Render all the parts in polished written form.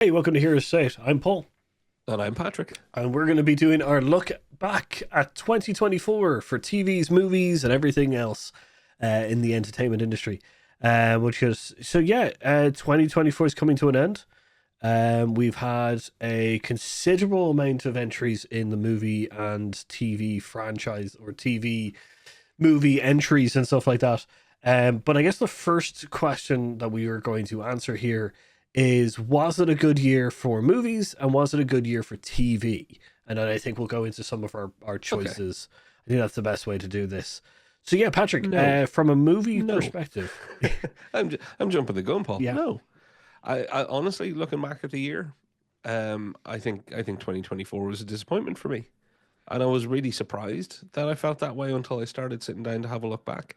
Hey, welcome to Hear Us Say It. I'm Paul, And I'm Patrick. and we're going to be doing our look back at 2024 for TVs, movies, and everything else in the entertainment industry. Which is 2024 is coming to an end. We've had a considerable amount of entries in the movie and TV franchise or TV movie entries and stuff like that. But I guess the first question that we are going to answer here is, was it a good year for movies and was it a good year for TV? And then I think we'll go into some of our Okay. choices. I think that's the best way to do this. So yeah, Patrick, No. from a movie No. perspective, I'm jumping the gun, Paul. yeah, No. I honestly looking back at the year, I think 2024 was a disappointment for me. And I was really surprised that I felt that way until I started sitting down to have a look back.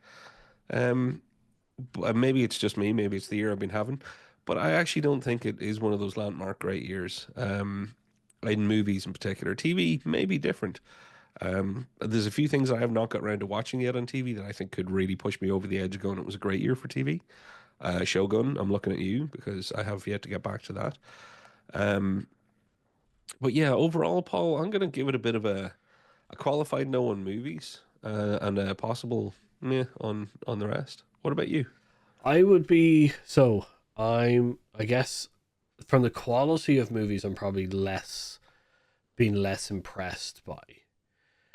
Um Maybe it's just me, maybe it's the year I've been having, but I actually don't think it is one of those landmark great years. In movies in particular. TV may be different. There's a few things I have not got around to watching yet on TV that I think could really push me over the edge of going, it was a great year for TV. Shogun, I'm looking at you because I have yet to get back to that. Um, but yeah, overall, Paul, I'm going to give it a bit of a qualified no on movies and a possible meh on the rest. What about you? I would be so. I guess, from the quality of movies, I'm probably less impressed by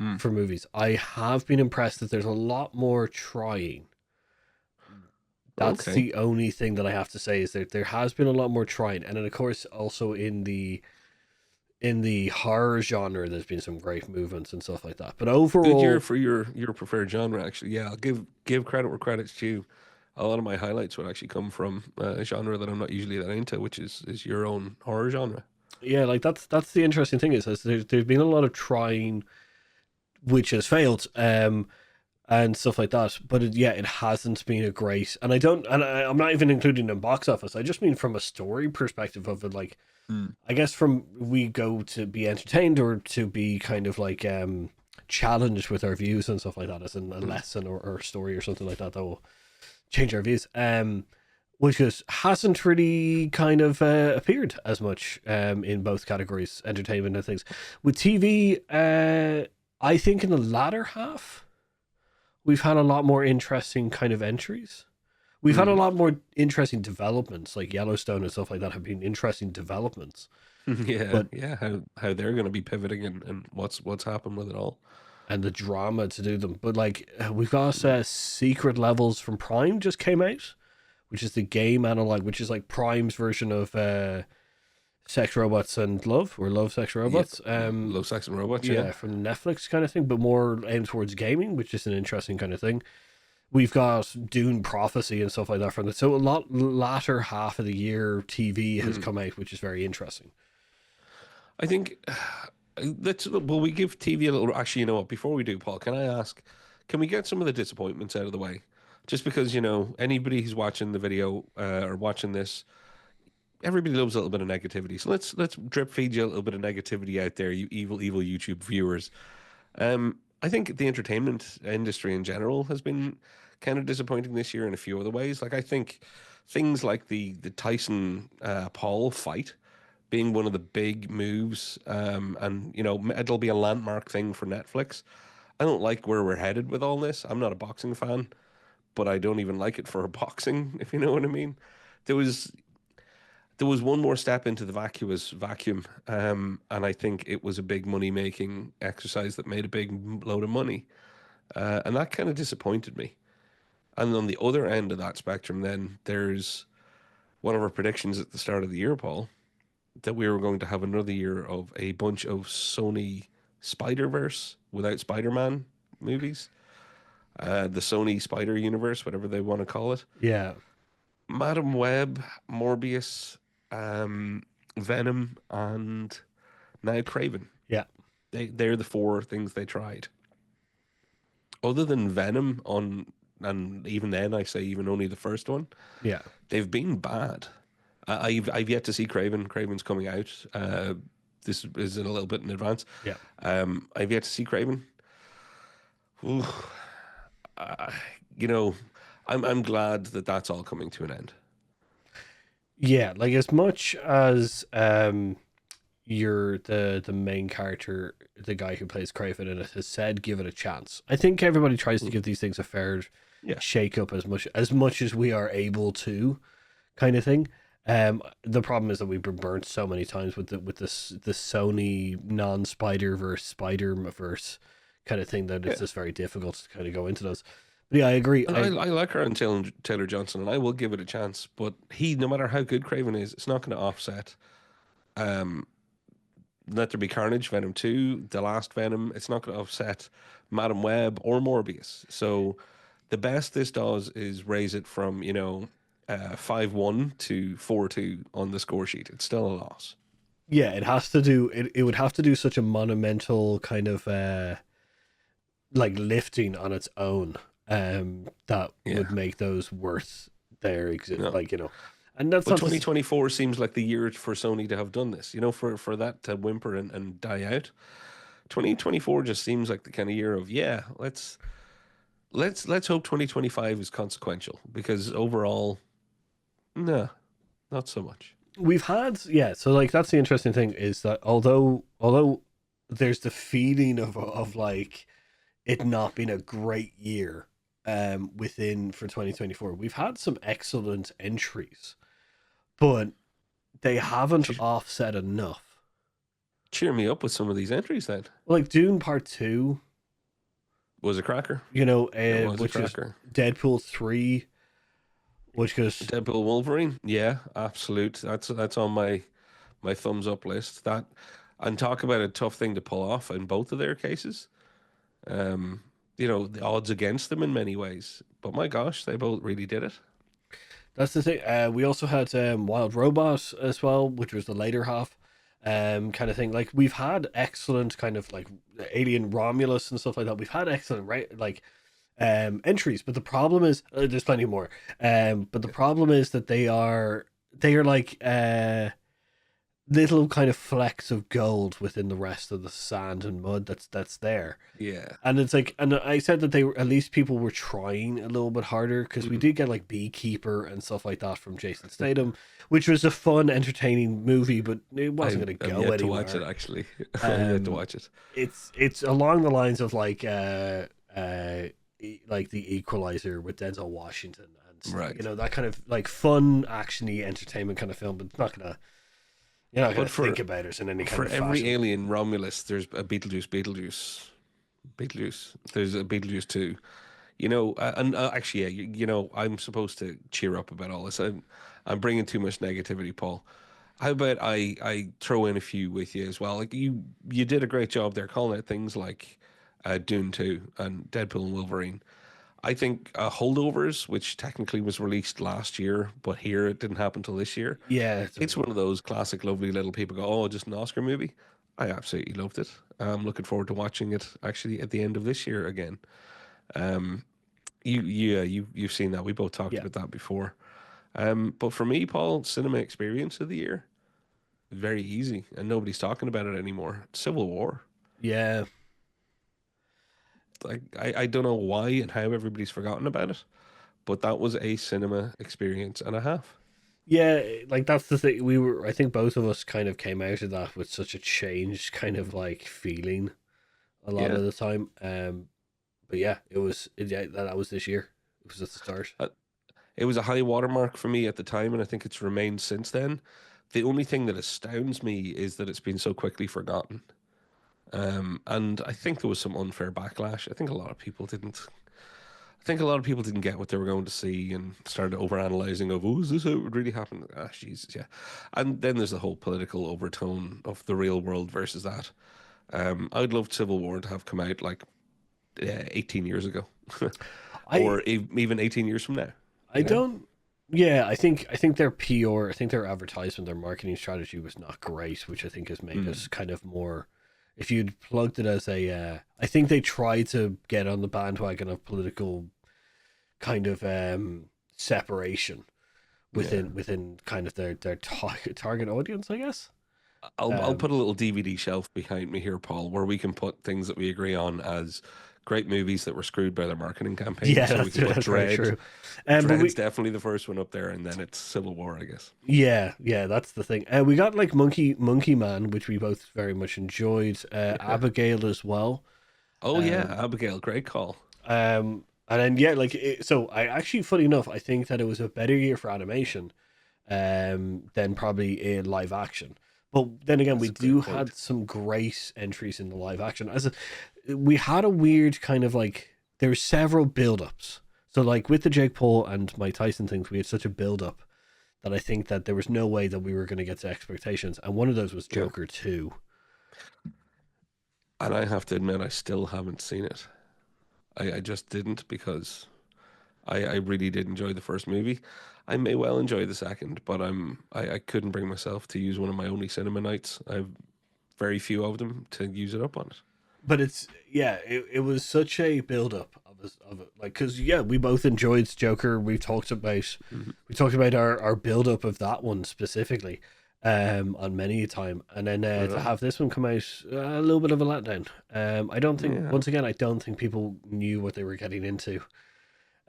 Mm, for movies. I have been impressed that there's a lot more trying. That's okay. the only thing that I have to say, is that there has been a lot more trying, and then of course also in the horror genre, there's been some great movements and stuff like that. But Good year overall, for your preferred genre, actually. Yeah, I'll give credit where credit's due. A lot of my highlights would actually come from a genre that I'm not usually that into, which is your own horror genre. yeah, like that's the interesting thing, is there's been a lot of trying which has failed. And stuff like that. But it hasn't been a great. And I'm not even including in box office. I just mean from a story perspective of it. Like, Mm. I guess from we go to be entertained or to be kind of like challenged with our views and stuff like that, as in a Mm. lesson or a story or something like that that will change our views. Which just hasn't really kind of appeared as much in both categories, entertainment and things. With TV, I think in the latter half we've had a lot more interesting kind of entries. We've had a Mm. lot more interesting developments, like Yellowstone and stuff like that have been interesting developments. Yeah, But yeah. How they're going to be pivoting and what's happened with it all. and the drama to do them. But like we've got Secret Levels from Prime just came out, which is the game analog, which is like Prime's version of Sex Robots and Love, or Love Sex Yeah, Robots. Low Sex and Robots. Yeah. Yeah, from Netflix kind of thing, but more aimed towards gaming, which is an interesting kind of thing. We've got Dune Prophecy and stuff like that from it. So a lot latter half of the year, TV has Mm. come out, which is very interesting. I think let's will we give TV a little. Actually, you know what? Before we do, Paul, can I ask? Can we get some of the disappointments out of the way? Just because anybody who's watching the video or watching this, everybody loves a little bit of negativity. So let's drip feed you a little bit of negativity out there, you evil YouTube viewers. I think the entertainment industry in general has been kind of disappointing this year in a few other ways. Like I think things like the Tyson Paul fight being one of the big moves, and it'll be a landmark thing for Netflix. I don't like where we're headed with all this. I'm not a boxing fan, but I don't even like it for boxing, if you know what I mean. There was there was one more step into the vacuous vacuum, and I think it was a big money making exercise that made a big load of money, and that kind of disappointed me. And on the other end of that spectrum, then there's one of our predictions at the start of the year, Paul, that we were going to have another year of a bunch of Sony Spider Verse without Spider Man movies, the Sony Spider Universe, whatever they want to call it. Yeah, Madam Web, Morbius, um, Venom, and now Craven. yeah, They're the four things they tried. Other than Venom and even then I say even only the first one, yeah. they've been bad. I've yet to see Craven. Craven's coming out. This is in a little bit in advance. Yeah. I've yet to see Craven. Ooh, uh, you know, I'm glad that that's all coming to an end. Yeah, like as much as you're the main character, the guy who plays Craven in it has said give it a chance. I think everybody tries to Mm. give these things a fair Yeah, shake up as much as we are able to, kind of thing. The problem is that we've been burnt so many times with the Sony non Spider Verse kind of thing that it's yeah. just very difficult to kind of go into those. But yeah, I agree. And I like her and Taylor Johnson, and I will give it a chance. But he, no matter how good Craven is, it's not going to offset. Um, Let There Be Carnage, Venom 2, the last Venom. It's not going to offset Madam Web or Morbius. So the best this does is raise it from 5-1 to 4-2 on the score sheet. It's still a loss. Yeah, it has to do it would have to do such a monumental kind of like lifting on its own that Yeah, would make those worth their exist, no. like and that's But not to 2024 seems like the year for Sony to have done this. For that to whimper and die out. 2024 just seems like the kind of year of, yeah, let's hope 2025 is consequential, because overall, no, not so much. we've had. Yeah, so like that's the interesting thing is that although there's the feeling of like it not being a great year within for 2024, we've had some excellent entries, but they haven't Cheer, offset enough. cheer me up with some of these entries then. Like Dune Part 2, Was a cracker. It was a which is cracker. Deadpool 3, which goes, Deadpool Wolverine, yeah, absolute. That's on my thumbs up list. That, and talk about a tough thing to pull off in both of their cases. Um, the odds against them in many ways, but my gosh, they both really did it. that's the thing. We also had Wild Robot as well, which was the later half, kind of thing. Like we've had excellent kind of like Alien Romulus and stuff like that. We've had excellent right like entries, but the problem is there's plenty more. But the problem is that they are like little kind of flecks of gold within the rest of the sand and mud that's there. Yeah. And it's like, and I said that they were, at least people were trying a little bit harder because we Mhm. did get like Beekeeper and stuff like that from Jason Statham, which was a fun, entertaining movie, but it wasn't going to I'm go yet to watch it anywhere. actually. I'm yet to Um, watch it. it's along the lines of like like the Equalizer with Denzel Washington and Right. that kind of like fun, actiony, entertainment kind of film, but it's not gonna you're not gonna But think for about it in any kind for of every fashion. alien Romulus, there's a Beetlejuice. There's a Beetlejuice too. And actually, yeah, I'm supposed to cheer up about all this. I'm bringing too much negativity, Paul. How about I throw in a few with you as well? Like you did a great job there calling out things like Dune 2 and Deadpool and Wolverine. I think Holdovers, which technically was released last year, but here it didn't happen till this year. Yeah, It's one of those classic, lovely little people go, oh, just an Oscar movie. I absolutely loved it. I'm looking forward to watching it actually at the end of this year again. Um, you've seen that. We both talked yeah, about that before. But for me, Paul, cinema experience of the year, very easy, and nobody's talking about it anymore. Civil War. yeah, Like I don't know why and how everybody's forgotten about it, but that was a cinema experience and a half. yeah. Like that's the thing. We were, I think, both of us kind of came out of that with such a changed kind of like feeling a lot Yeah. of the time. But yeah, yeah, that was this year. It was at the start. Uh, It was a high watermark for me at the time, and I think it's remained since then. The only thing that astounds me is that it's been so quickly forgotten. And I think there was some unfair backlash. I think a lot of people didn't get what they were going to see and started overanalyzing of, oh, is this how it would really happen? Ah, Jesus, yeah. And then there's the whole political overtone of the real world versus that. I'd love Civil War to have come out like 18 years ago, I or even 18 years from now. I You know? don't. Yeah, I think their PR, I think their advertisement, their marketing strategy was not great, which I think has made Mm. us kind of more. If you'd plugged it as I think they tried to get on the bandwagon of political kind of separation Yeah. within kind of their target audience, I guess. I'll Um, put a little DVD shelf behind me here, Paul, where we can put things that we agree on as great movies that were screwed by their marketing campaign. Yeah, So we that's can put that's very Dread. true. But Dread's we definitely the first one up there, and then it's Civil War, I guess. yeah, that's the thing. We got like Monkey Man, which we both very much enjoyed. Yeah. Abigail as well. Oh yeah, Um, Abigail, great call. and then yeah, so I actually, funny enough, I think that it was a better year for animation, than probably in live action. But then again, we That's a great do point. had some great entries in the live action. We had a weird kind of like, there were several build ups. So like with the Jake Paul and Mike Tyson things, we had such a build up that I think that there was no way that we were going to get to expectations. And one of those was Yeah, Joker 2. and I have to admit, I still haven't seen it. I just didn't because I really did enjoy the first movie. I may well enjoy the second, but I couldn't bring myself to use one of my only cinema nights. I have very few of them to use it up on it. But it was such a build up of it. Like, because, yeah, we both enjoyed Joker. Mhm. We talked about our build up of that one specifically, on many a time. And then to Right. have this one come out, a little bit of a letdown. I don't think, Yeah. once again, I don't think people knew what they were getting into,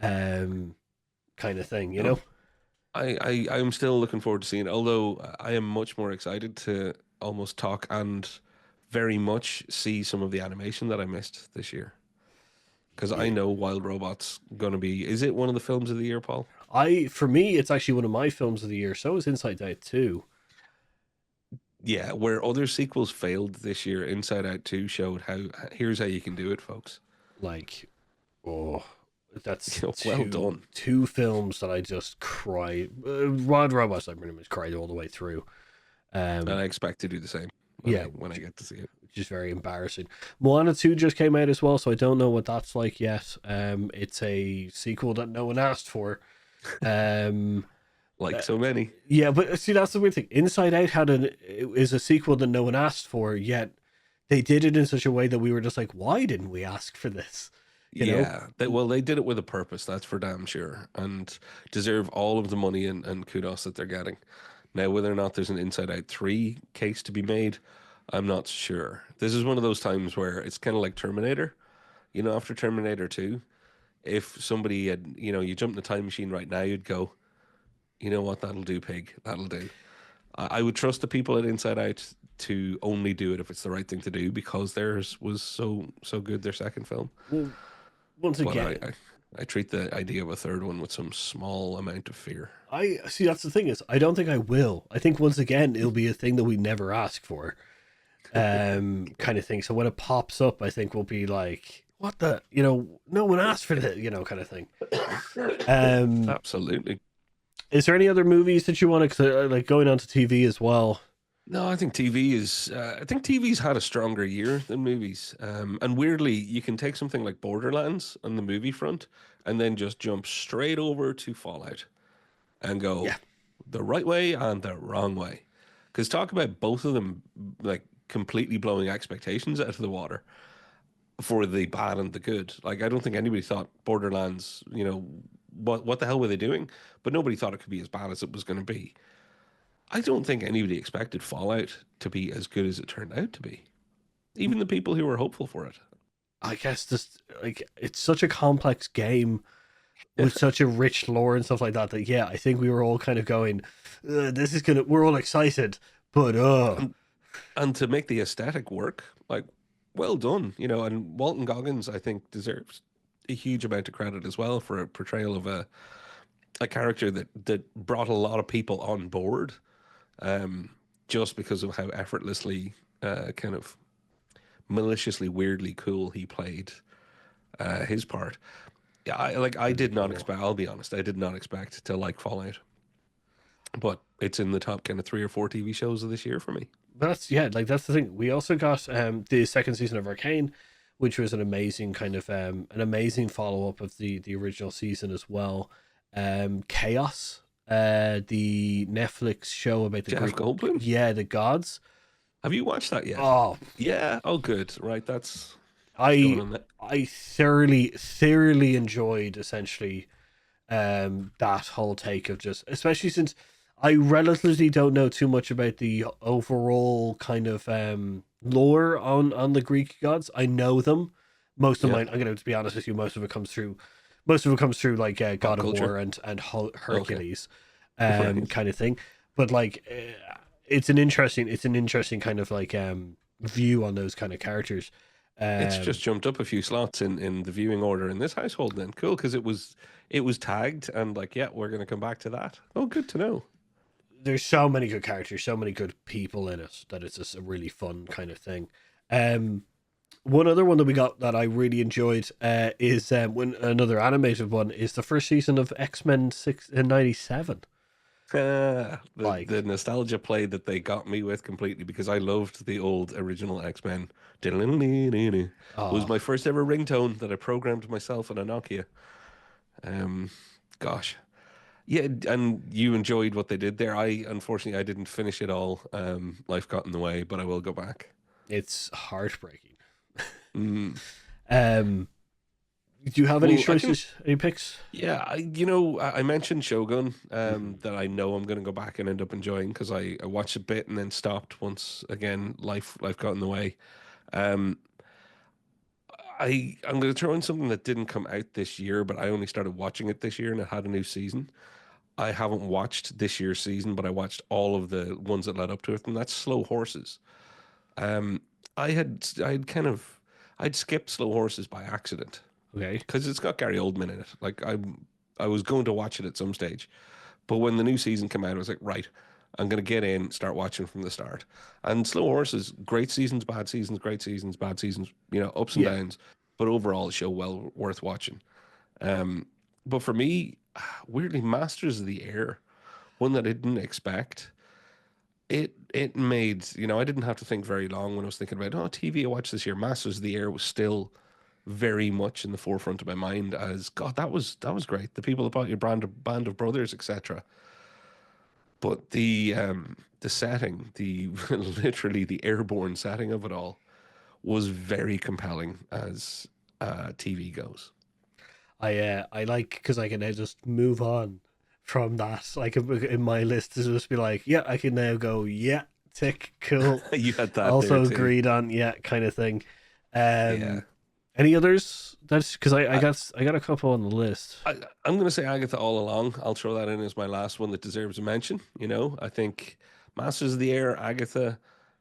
um, kind of thing, you No, know? I'm still looking forward to seeing it, although I am much more excited to almost talk and very much see some of the animation that I missed this year. Because I Yeah. know Wild Robot's gonna be, is it one of the films of the year, Paul? For me, it's actually one of my films of the year. So is Inside Out too. Yeah, where other sequels failed this year, Inside Out 2 showed how here's how you can do it, folks. Like, oh, that's Well done. two films that I just cried. Rod Robots, I pretty much cried all the way through. And Um, I expect to do the same yeah, when I get to see it. which is very embarrassing. Moana 2 just came out as well, so I don't know what that's like yet. It's a sequel that no one asked for. Um, Like uh, so many. yeah, but see, that's the weird thing. Inside Out is a sequel that no one asked for, yet they did it in such a way that we were just like, why didn't we ask for this? You know? Yeah, well, they did it with a purpose, that's for damn sure, and deserve all of the money and kudos that they're getting. Now, whether or not there's an Inside Out 3 case to be made, I'm not sure. This is one of those times where it's kind of like Terminator. After Terminator 2, if somebody had, you jumped in a time machine right now, you'd go, you know what, that'll do, pig, that'll do. I would trust the people at Inside Out to only do it if it's the right thing to do because theirs was so good, their second film. Well, once But again, I treat the idea of a third one with some small amount of fear. I see. That's the thing, is I don't think I will. I think once again it'll be a thing that we never ask for, kind of thing. So when it pops up, I think we'll be like, "What the? No one asked for that," kind of thing. Um, Absolutely. is there any other movies that you want to, like, going on to TV as well? No, I think TV is. I think TV's had a stronger year than movies. And weirdly, you can take something like Borderlands on the movie front, and then just jump straight over to Fallout and Yeah, go the right way and the wrong way. Because talk about both of them like completely blowing expectations out of the water for the bad and the good. Like I don't think anybody thought Borderlands, what the hell were they doing? But nobody thought it could be as bad as it was going to be. I don't think anybody expected Fallout to be as good as it turned out to be. Even the people who were hopeful for it. I guess just like it's such a complex game with such a rich lore and stuff like that. That, yeah, I think we were all kind of going, "This is gonna." We're all excited, but And and to make the aesthetic work, like well done, and Walton Goggins, I think, deserves a huge amount of credit as well for a portrayal of a character that brought a lot of people on board, um, just because of how effortlessly kind of maliciously weirdly cool he played his part. Yeah, I really did not cool. expect. I'll be honest, I did not expect to like Fallout, but it's in the top kind of 3 or 4 TV shows of this year for me. But that's the thing. We also got the second season of Arcane, which was an amazing kind of an amazing follow up of the original season as well. Chaos, the Netflix show about the Jeff Greek, Goldblum, yeah, the gods. have you watched that yet? Oh, Yeah. Oh, good. Right. That's going I on. That. I thoroughly enjoyed, essentially, that whole take of, just especially since I relatively don't know too much about the overall kind of lore on the Greek gods. I know them, Most of Yeah. mine, I'm going to be honest with you, most of it comes through like God Pop of culture. War and Okay. Hercules, Right. kind of thing. But like, it's an interesting kind of like view on those kind of characters. It's Um, just jumped up a few slots in the viewing order in this household then. Cool, because it was tagged and like, yeah, we're gonna come back to that. Oh, good to know. there's so many good characters, so many good people in it that it's just a really fun kind of thing. Um, One other one that we got that I really enjoyed is when another animated one is the first season of X-Men 97. The Like, nostalgia play that they got me with completely because I loved the old original X-Men. Diddle-diddle-diddle-diddle. Was oh, my first ever ringtone that I programmed myself on a Nokia. Um, gosh. Yeah, and you enjoyed what they did there. Unfortunately I didn't finish it all. Life got in the way, but I will go back. it's heartbreaking. Mm. Um, do you have any Well, I can. choices, any picks? Yeah, I mentioned Shogun, Hmm. that I know I'm going to go back and end up enjoying because I watched a bit and then stopped once again. Life got in the way. Um, I'm going to throw in something that didn't come out this year, but I only started watching it this year and it had a new season. I haven't watched this year's season, but I watched all of the ones that led up to it, and that's Slow Horses. Um, I'd kind of I'd skipped Slow Horses by accident Okay. because it's got Gary Oldman in it. Like I was going to watch it at some stage, but when the new season came out, I was like, right, I'm gonna get in, start watching from the start. And Slow Horses, great seasons, bad seasons, great seasons, bad seasons, ups and Yeah. downs, but overall, a show well worth watching. Um, but for me, weirdly, Masters of the Air, one that I didn't expect. It made, I didn't have to think very long when I was thinking about, TV I watched this year. Masters of the Air was still very much in the forefront of my mind as God, that was great. The people about your band of brothers, etc. But the setting, the literally the airborne setting of it all was very compelling as TV goes. I like because I can now just move on from that. Like in my list to just be like, yeah, I can now go, yeah, tick, cool. You had that there Also too. agreed on, yeah, kind of thing. Yeah. Any others? That's because I I, got a couple on the list. I, I'm going to say Agatha all along. I'll throw that in as my last one that deserves a mention. I think Masters of the Air, Agatha.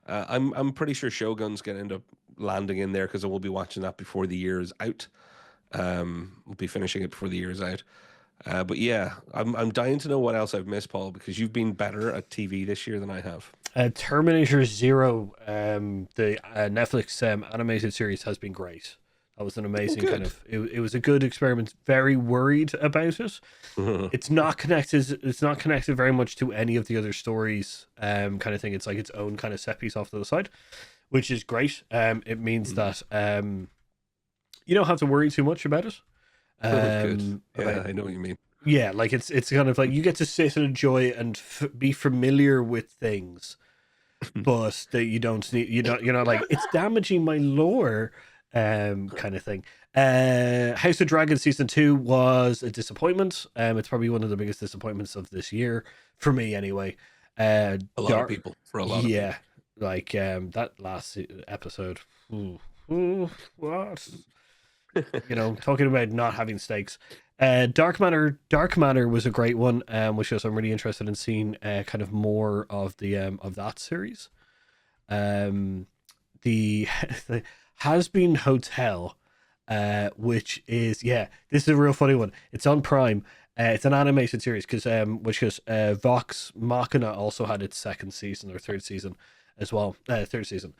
I'm pretty sure Shogun's going to end up landing in there because I will be watching that before the year is out. We'll be finishing it before the year is out. But yeah, I'm dying to know what else I've missed, Paul, because you've been better at TV this year than I have. Terminator Zero, the Netflix animated series has been great. That was an Oh, amazing kind good. of. It was a good experiment. Very worried about it. It's not connected. It's not connected very much to any of the other stories. Kind of thing. It's like its own kind of set piece off to the side, which is great. It means that you don't have to worry too much about it. Good. About Yeah, I know what you mean. yeah, like it's kind of like you get to sit and enjoy and be familiar with things, but that you don't need. You're not like it's damaging my lore, kind of thing. House of Dragon season 2 was a disappointment. It's probably one of the biggest disappointments of this year for me, anyway. A lot of Dark, people, for a lot of yeah, people. like that last episode. Ooh, ooh, what? Talking about not having stakes. Dark Matter was a great one, which is I'm really interested in seeing kind of more of the of that series. Um, the the Has Been Hotel, which is this is a real funny one. It's on Prime. It's an animated series which is Vox Machina also had its second season or third season as well. Third season.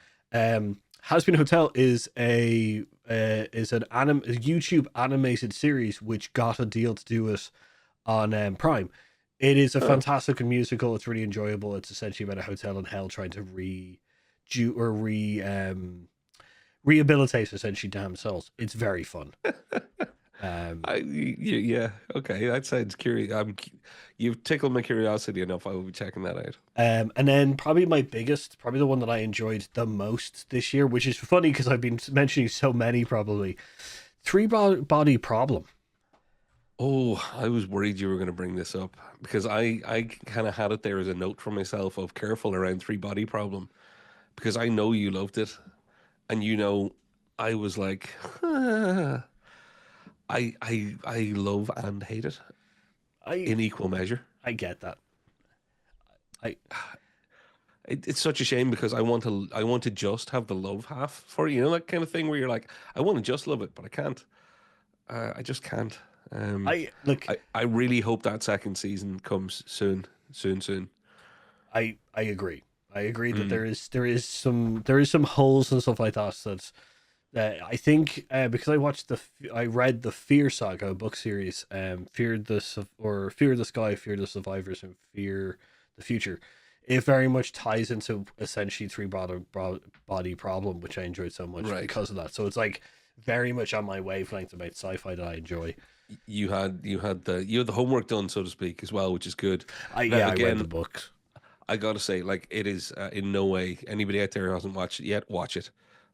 Has Been Hotel is a YouTube animated series which got a deal to do it on Prime. It is a Oh, fantastic musical. It's really enjoyable. It's essentially about a hotel in hell trying to do or rehabilitate essentially damn souls. It's very fun. Um, yeah, okay. That sounds curious. You've tickled my curiosity enough. I will be checking that out. and then probably the one that I enjoyed the most this year, which is funny because I've been mentioning so many probably. Body Problem. Oh, I was worried you were going to bring this up because I kind of had it there as a note for myself of careful around three body problem because I know you loved it and I was like, I love and hate it I in equal measure. I get that. I It's such a shame because I want to just have the love half for it, you know, that kind of thing where you're like, I want to just love it, but I can't. I just can't. Um, I look. I really hope that second season comes soon, soon, soon. I agree. I agree that Mm, there is some holes and stuff like that. I think because I read the Fear Saga book series, Fear the Sky, Fear the Survivors, and Fear the Future. It very much ties into essentially body problem, which I enjoyed so much right. because of that. So it's like very much on my wavelength about sci-fi that I enjoy. You had the homework done, so to speak, as well, which is good. I Now, Yeah, I read the again, books. I gotta say, like, it is in no way anybody out there who hasn't watched it yet, watch it.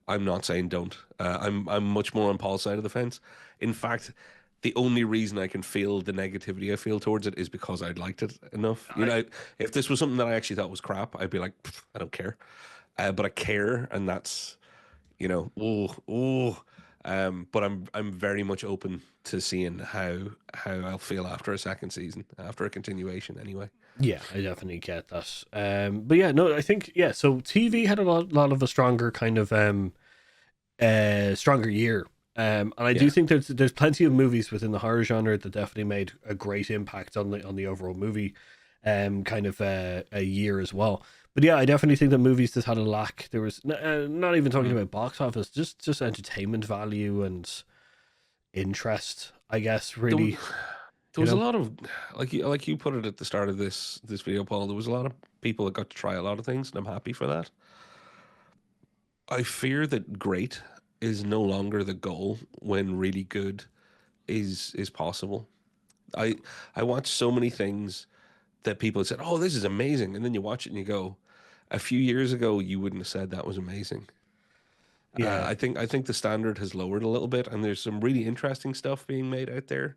I'm not saying don't. I'm much more on Paul's side of the fence. In fact, the only reason I can feel the negativity I feel towards it is because I'd liked it enough. You I know, if this was something that I actually thought was crap, I'd be like, "Pff, I don't care. But I care, and that's oh, oh. But I'm very much open to seeing how I'll feel after a second season, after a continuation, anyway. Yeah, I definitely get that. But yeah, no, I think yeah. So TV had a lot of a stronger kind of stronger year. And I do Yeah. think there's plenty of movies within the horror genre that definitely made a great impact on the overall movie, kind of a year as well. But yeah, I definitely think that movies that had a lack. There was not even talking Mm. about box office, just entertainment value and interest. I guess There, really, there you was a know. lot of like you put it at the start of this video, Paul. There was a lot of people that got to try a lot of things, and I'm happy for that. I fear that great is no longer the goal when really good is possible. I I watch so many things that people had said, "Oh, this is amazing," and then you watch it and you go, "A few years ago, you wouldn't have said that was amazing." Yeah, I think the standard has lowered a little bit, and there's some really interesting stuff being made out there.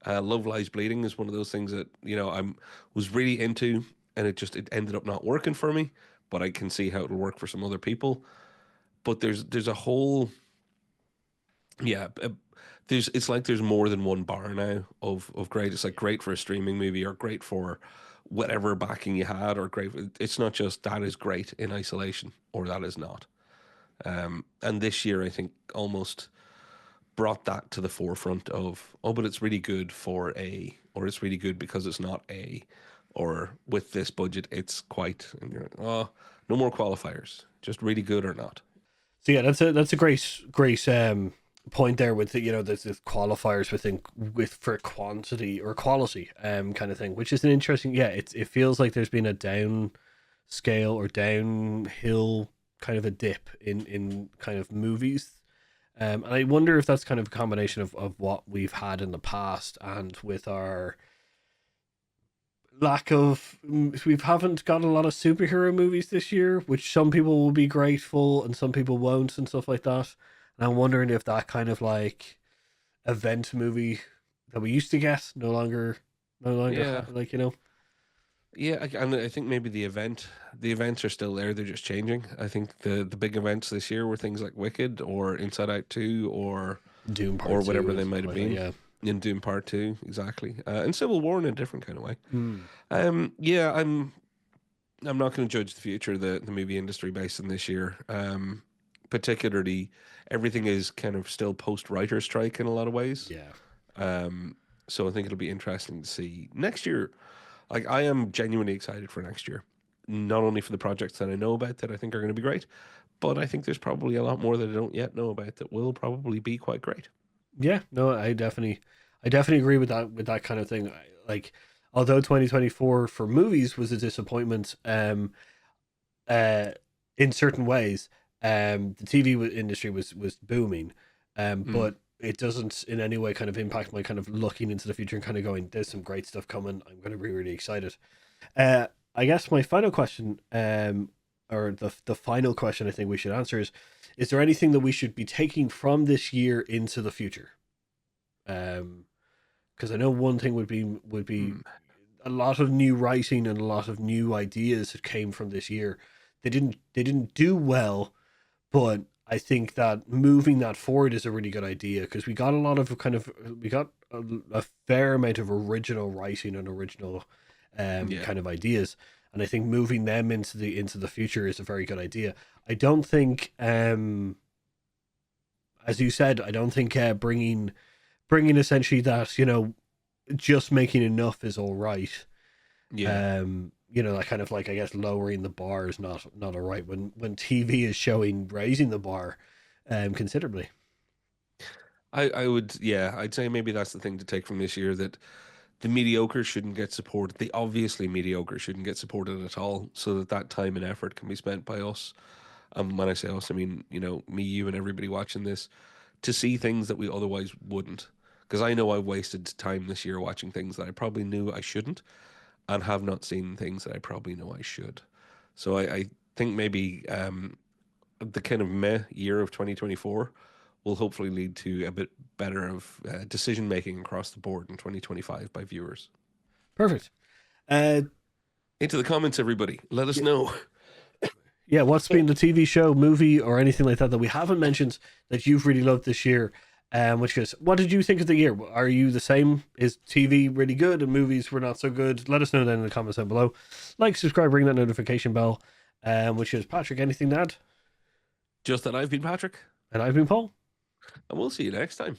Love Lies Bleeding is one of those things that I'm was really into, and it ended up not working for me. But I can see how it'll work for some other people. But there's a whole yeah. It's like there's more than one bar now of great. It's like great for a streaming movie or great for whatever backing you had or great. It's not just that is great in isolation or that is not. And this year I think almost brought that to the forefront of, oh, but it's really good for a, or it's really good because it's not a, or with this budget it's quite, and you're like, oh, no more qualifiers, just really good or not. so yeah, that's a great point there with the qualifiers within with for quantity or quality kind of thing, which is an interesting it feels like there's been a down scale or downhill kind of a dip in kind of movies. And I wonder if that's kind of a combination of what we've had in the past and with our lack of we haven't got a lot of superhero movies this year, which some people will be grateful and some people won't and stuff like that. And I'm wondering if that kind of like event movie that we used to get Yeah, like you know. yeah, and I think maybe the events are still there. They're just changing. I think the big events this year were things like Wicked or Inside Out 2 Doom or Part Two whatever and they stuff might have like that. been Yeah. in Doom Part 2, exactly. And Civil War in a different kind of way. Mm. Yeah, I'm not going to judge the future of the movie industry based on this year. Particularly, everything is kind of still post writer strike in a lot of ways. Yeah. Um, so I think it'll be interesting to see next year. Like I am genuinely excited for next year, not only for the projects that I know about that I think are going to be great, but I think there's probably a lot more that I don't yet know about that will probably be quite great. Yeah. No, I definitely agree with that kind of thing. Like, although 2024 for movies was a disappointment, uh, in certain ways, the TV industry was booming, Mm. but it doesn't in any way kind of impact my kind of looking into the future and kind of going, there's some great stuff coming. I'm going to be really excited. Uh, I guess my final question, or the final question I think we should answer is there anything that we should be taking from this year into the future? Because I know one thing would be Mm. a lot of new writing and a lot of new ideas that came from this year. They didn't do well, but I think that moving that forward is a really good idea because we got a lot of we got a fair amount of original writing and original Yeah. kind of ideas, and I think moving them into the future is a very good idea. I don't think, as you said, I don't think bringing essentially that just making enough is all right. Yeah. That kind of like, I guess, lowering the bar is not all right when TV is showing raising the bar considerably. I would, yeah, I'd say maybe that's the thing to take from this year, that the mediocre shouldn't get supported. The obviously mediocre shouldn't get supported at all, so that that time and effort can be spent by us. When I say us, I mean, me, you, and everybody watching this, to see things that we otherwise wouldn't. Because I know I wasted time this year watching things that I probably knew I shouldn't, and have not seen things that I probably know I should. So I think maybe the kind of meh year of 2024 will hopefully lead to a bit better of decision making across the board in 2025 by viewers. Perfect. Uh, Into the comments, everybody. Let us know. yeah, what's been the TV show, movie, or anything like that that we haven't mentioned that you've really loved this year? Which is, what did you think of the year? Are you the same? Is TV really good and movies were not so good? Let us know then in the comments down below. Like, subscribe, ring that notification bell. Which is, Patrick, anything to add? Just that I've been Patrick, And I've been Paul. and we'll see you next time.